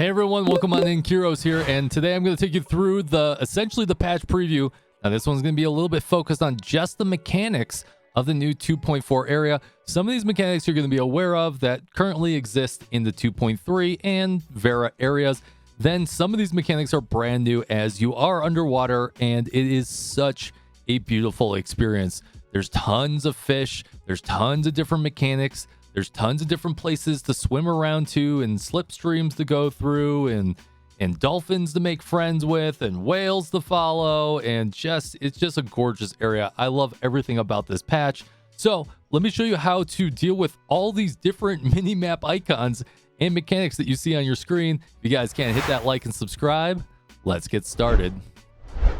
Hey everyone, welcome on in. Kyrios here, and today I'm going to take you through essentially the patch preview. Now this one's going to be a little bit focused on just the mechanics of the new 2.4 area. Some of these mechanics you're going to be aware of that currently exist in the 2.3 and Vera areas. Then some of these mechanics are brand new as you are underwater, and it is such a beautiful experience. There's tons of fish, there's tons of different mechanics, there's tons of different places to swim around to, and slipstreams to go through, and dolphins to make friends with, and whales to follow, and it's just a gorgeous area. I love everything about this patch. So let me show you how to deal with all these different mini-map icons and mechanics that you see on your screen. If you guys can't hit that like and subscribe, let's get started.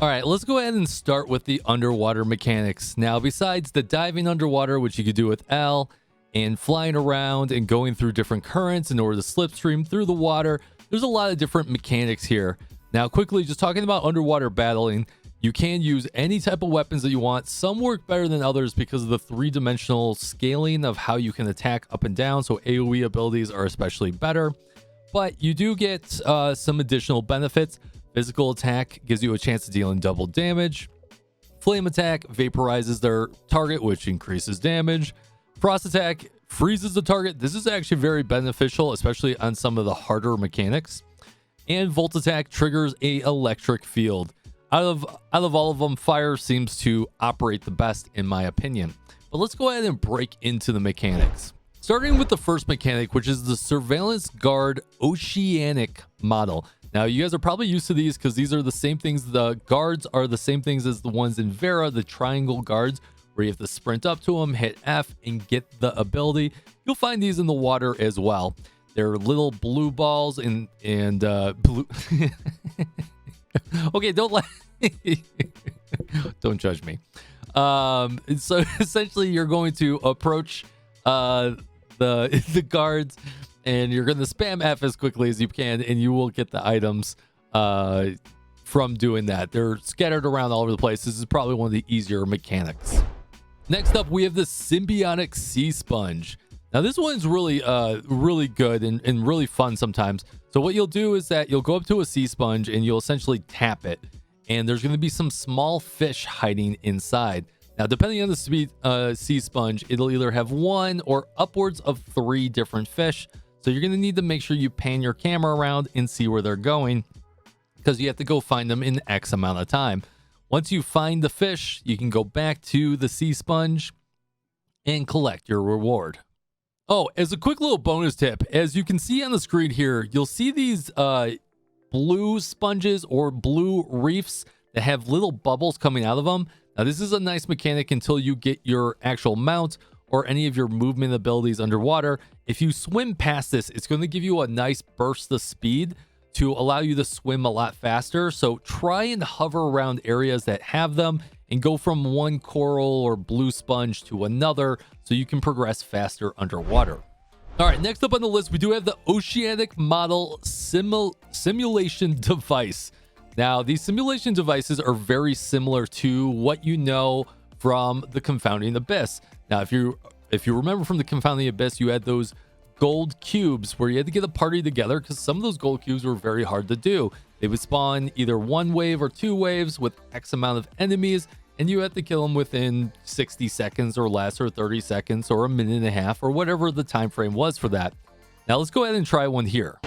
All right, let's go ahead and start with the underwater mechanics. Now, besides the diving underwater, which you could do with L, and flying around and going through different currents in order to slipstream through the water, there's a lot of different mechanics here. Now, quickly, just talking about underwater battling, you can use any type of weapons that you want. Some work better than others because of the three-dimensional scaling of how you can attack up and down, so AoE abilities are especially better. But you do get some additional benefits. Physical attack gives you a chance to deal in double damage. Flame attack vaporizes their target, which increases damage. Frost attack freezes the target. This is actually very beneficial, especially on some of the harder mechanics. And volt attack triggers a electric field. Out of all of them, fire seems to operate the best in my opinion. But let's go ahead and break into the mechanics. Starting with the first mechanic, which is the Surveillance Guard Oceanic model. Now, you guys are probably used to these because these are the same things. The guards are the same things as the ones in Vera, the triangle guards, where you have to sprint up to them, hit F, and get the ability. You'll find these in the water as well. They're little blue balls and blue. Okay, don't judge me. So essentially, you're going to approach the guards, and you're going to spam F as quickly as you can, and you will get the items from doing that. They're scattered around all over the place. This is probably one of the easier mechanics. Next up, we have the Symbiotic Sea Sponge. Now, this one's really good and really fun sometimes. So what you'll do is that you'll go up to a sea sponge and you'll essentially tap it. And there's going to be some small fish hiding inside. Now, depending on the sea sponge, it'll either have one or upwards of 3 different fish. So you're going to need to make sure you pan your camera around and see where they're going, because you have to go find them in X amount of time. Once you find the fish, you can go back to the sea sponge and collect your reward. Oh, as a quick little bonus tip, as you can see on the screen here, you'll see these blue sponges or blue reefs that have little bubbles coming out of them. Now, this is a nice mechanic until you get your actual mount or any of your movement abilities underwater. If you swim past this, it's going to give you a nice burst of speed to allow you to swim a lot faster. So try and hover around areas that have them and go from one coral or blue sponge to another so you can progress faster underwater. All right, next up on the list, we do have the Oceanic Model Simulation Device. Now, these simulation devices are very similar to what you know from the Confounding Abyss. Now, if you remember from the Confounding Abyss, you had those gold cubes where you had to get a party together because some of those gold cubes were very hard to do. They would spawn either 1 wave or 2 waves with X amount of enemies, and you had to kill them within 60 seconds or less, or 30 seconds or a minute and a half, or whatever the time frame was for that. Now let's go ahead and try one here.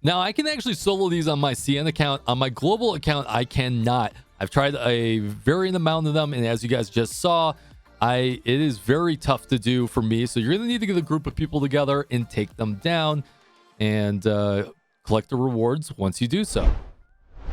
Now, I can actually solo these on my CN account. On my global account, I cannot. I've tried a varying amount of them, and as you guys just saw, It is very tough to do for me. So you're going to need to get a group of people together and take them down and collect the rewards once you do so.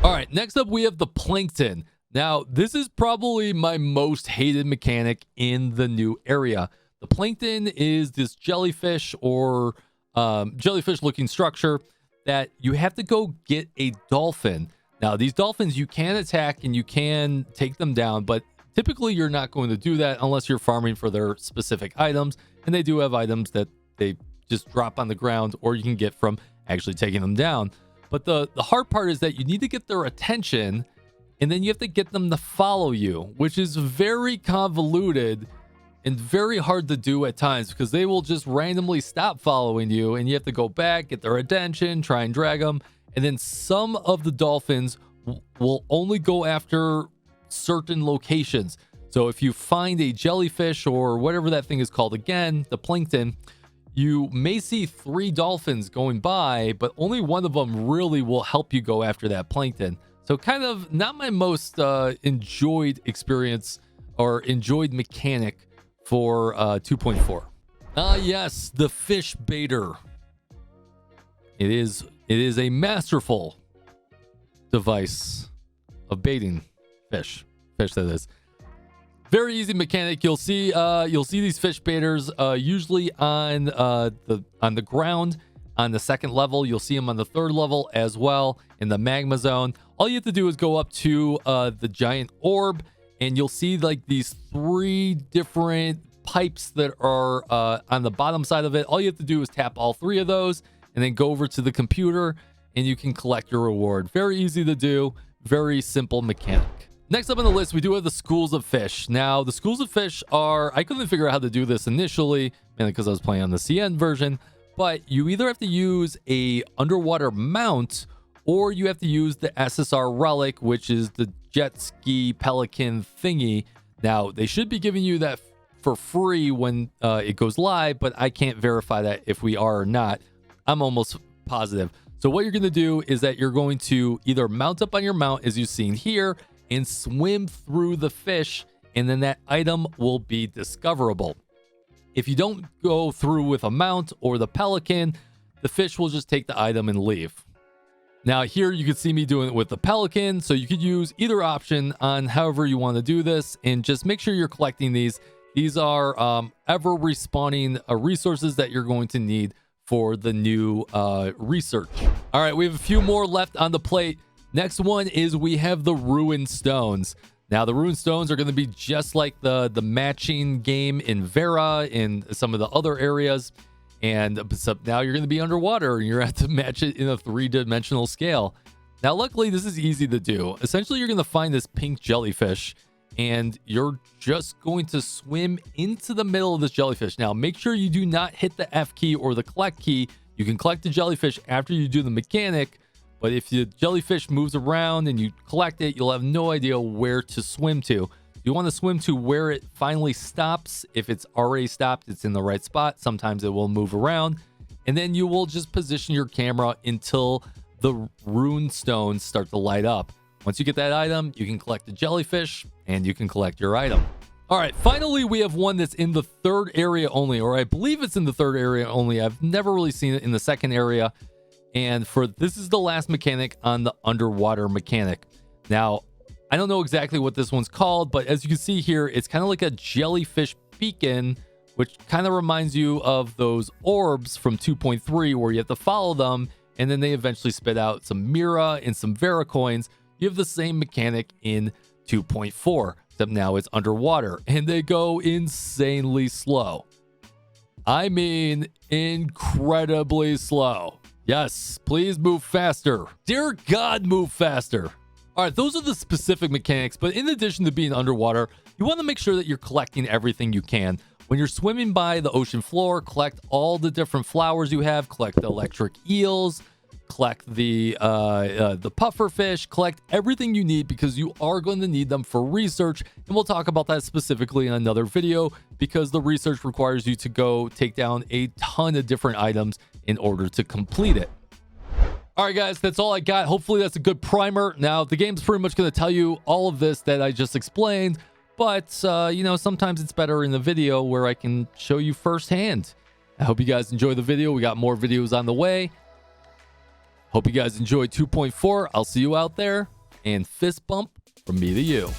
All right, next up we have the Plankton. Now, this is probably my most hated mechanic in the new area. The Plankton is this jellyfish or jellyfish looking structure that you have to go get a dolphin. Now, these dolphins you can attack and you can take them down, but typically you're not going to do that unless you're farming for their specific items. And they do have items that they just drop on the ground or you can get from actually taking them down. But the hard part is that you need to get their attention and then you have to get them to follow you, which is very convoluted and very hard to do at times because they will just randomly stop following you and you have to go back, get their attention, try and drag them. And then some of the dolphins will only go after certain locations. So if you find a jellyfish or whatever that thing is called again, the Plankton, you may see 3 dolphins going by, but only one of them really will help you go after that Plankton. So kind of not my most enjoyed experience or enjoyed mechanic for 2.4. Yes, the fish baiter. It is a masterful device of baiting fish that is. Very easy mechanic. You'll see these fish baiters usually on the ground on the 2nd level. You'll see them on the 3rd level as well in the magma zone. All you have to do is go up to the giant orb and you'll see like these 3 different pipes that are on the bottom side of it. All you have to do is tap all 3 of those and then go over to the computer and you can collect your reward. Very easy to do, very simple mechanic. Next up on the list, we do have the schools of fish. Now, the schools of fish I couldn't figure out how to do this initially, mainly because I was playing on the CN version, but you either have to use a underwater mount or you have to use the SSR relic, which is the jet ski pelican thingy. Now, they should be giving you that for free when it goes live, but I can't verify that if we are or not. I'm almost positive. So what you're going to do is that you're going to either mount up on your mount, as you've seen here, and swim through the fish, and then that item will be discoverable. If you don't go through with a mount or the pelican, the fish will just take the item and leave. Now here you can see me doing it with the pelican, so you could use either option on however you want to do this, and just make sure you're collecting these. These are ever respawning resources that you're going to need for the new research. All right, we have a few more left on the plate. Next one is we have the Rune Stones. Now, the Rune Stones are going to be just like the matching game in Vera in some of the other areas. And so now you're going to be underwater and you're going to have to match it in a 3-dimensional scale. Now, luckily, this is easy to do. Essentially, you're going to find this pink jellyfish and you're just going to swim into the middle of this jellyfish. Now, make sure you do not hit the F key or the collect key. You can collect the jellyfish after you do the mechanic, but if the jellyfish moves around and you collect it, you'll have no idea where to swim to. You want to swim to where it finally stops. If it's already stopped, it's in the right spot. Sometimes it will move around. And then you will just position your camera until the Rune Stones start to light up. Once you get that item, you can collect the jellyfish and you can collect your item. All right, finally, we have one that's in the 3rd area only, or I believe it's in the 3rd area only. I've never really seen it in the 2nd area. And this is the last mechanic on the underwater mechanic. Now, I don't know exactly what this one's called, but as you can see here, it's kind of like a Jellyfish Beacon, which kind of reminds you of those orbs from 2.3 where you have to follow them, and then they eventually spit out some Mira and some Vera coins. You have the same mechanic in 2.4, except now it's underwater, and they go insanely slow. I mean, incredibly slow. Yes, please move faster. Dear God, move faster. All right, those are the specific mechanics, but in addition to being underwater, you want to make sure that you're collecting everything you can. When you're swimming by the ocean floor, collect all the different flowers you have, collect the electric eels, collect the puffer fish, collect everything you need because you are going to need them for research. And we'll talk about that specifically in another video because the research requires you to go take down a ton of different items in order to complete it. All right, guys, that's all I got. Hopefully that's a good primer. Now, the game's pretty much going to tell you all of this that I just explained, But, you know, sometimes it's better in the video where I can show you firsthand. I hope you guys enjoy the video. We got more videos on the way. Hope you guys enjoyed 2.4. I'll see you out there. And fist bump from me to you.